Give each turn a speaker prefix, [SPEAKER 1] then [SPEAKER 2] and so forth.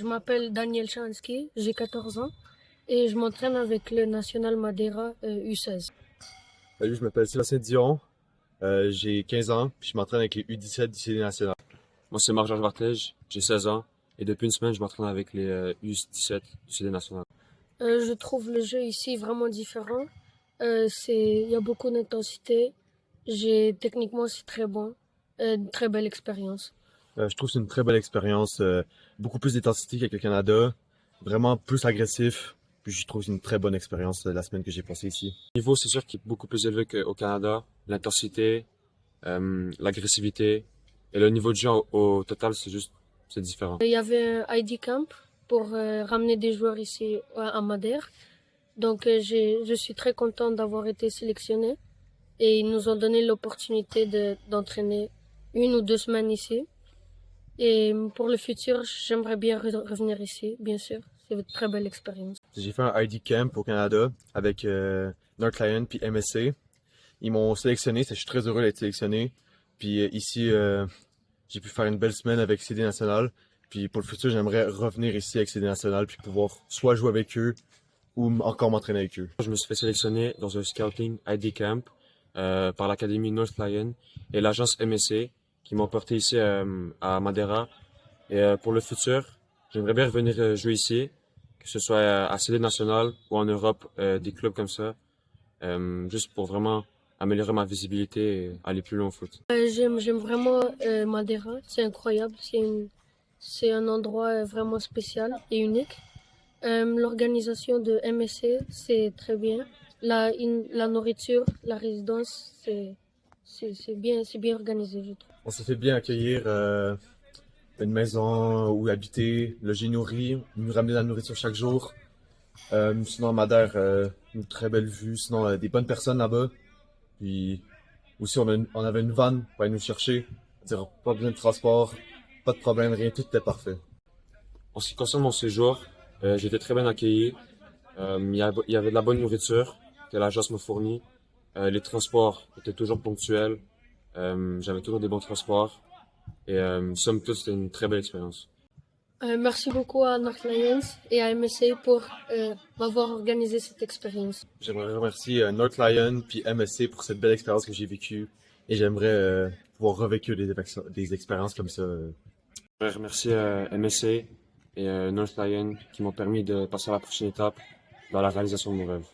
[SPEAKER 1] Je m'appelle Daniel Chansky, j'ai 14 ans et je m'entraîne avec le National Madeira U16.
[SPEAKER 2] Salut, je m'appelle Sébastien Dion, j'ai 15 ans, puis je m'entraîne avec les U17 du CD national.
[SPEAKER 3] Moi, c'est Marc-Georges Barthège, j'ai 16 ans, et depuis une semaine, je m'entraîne avec les U17 du CD national.
[SPEAKER 1] Je trouve le jeu ici vraiment différent. Il y a beaucoup d'intensité. Techniquement, c'est très bon. Une très belle expérience.
[SPEAKER 2] Je trouve que c'est une très belle expérience, beaucoup plus d'intensité qu'avec le Canada, vraiment plus agressif, puis je trouve que c'est une très bonne expérience la semaine que j'ai passée ici.
[SPEAKER 3] Le niveau, c'est sûr qu'il est beaucoup plus élevé qu'au Canada. L'intensité, l'agressivité, et le niveau de jeu au total, c'est différent.
[SPEAKER 1] Il y avait un ID Camp pour ramener des joueurs ici à Madère. Donc je suis très contente d'avoir été sélectionnée et ils nous ont donné l'opportunité d'entraîner 1 ou 2 semaines ici. Et pour le futur, j'aimerais bien revenir ici, bien sûr. C'est une très belle expérience.
[SPEAKER 2] J'ai fait un ID Camp au Canada avec North Lion puis MSC. Ils m'ont sélectionné, je suis très heureux d'être sélectionné. Puis ici, j'ai pu faire une belle semaine avec CD National. Puis pour le futur, j'aimerais revenir ici avec CD National puis pouvoir soit jouer avec eux ou encore m'entraîner avec eux.
[SPEAKER 3] Je me suis fait sélectionner dans un scouting ID camp par l'Académie North Lion et l'agence MSC qui m'ont porté ici à Madeira. Et pour le futur, j'aimerais bien revenir jouer ici, que ce soit à CD National ou en Europe, des clubs comme ça, juste pour vraiment améliorer ma visibilité et aller plus loin au foot.
[SPEAKER 1] J'aime vraiment Madeira, c'est incroyable, c'est un endroit vraiment spécial et unique. L'organisation de MSC, c'est très bien. La nourriture, la résidence, c'est bien organisé, je trouve.
[SPEAKER 2] On s'est fait bien accueillir, une maison où habiter, logis nourri, nous ramener de la nourriture chaque jour. Sinon à Madère, une très belle vue, sinon des bonnes personnes là-bas. Puis aussi on avait une van pour aller nous chercher. C'est-à-dire pas besoin de transport, pas de problème, rien, tout était parfait.
[SPEAKER 3] En ce qui concerne mon séjour, j'ai été très bien accueilli. Il y avait de la bonne nourriture que l'agence me fournit. Les transports étaient toujours ponctuels. J'avais toujours des bons transports. Et somme toute, c'était une très belle expérience.
[SPEAKER 1] Merci beaucoup à North Lions et à MSC pour m'avoir organisé cette expérience.
[SPEAKER 2] J'aimerais remercier North Lion puis MSC pour cette belle expérience que j'ai vécue et j'aimerais pouvoir revêtir des expériences comme ça.
[SPEAKER 3] Je voudrais remercier MSC et North Lion qui m'ont permis de passer à la prochaine étape dans la réalisation de mon rêve.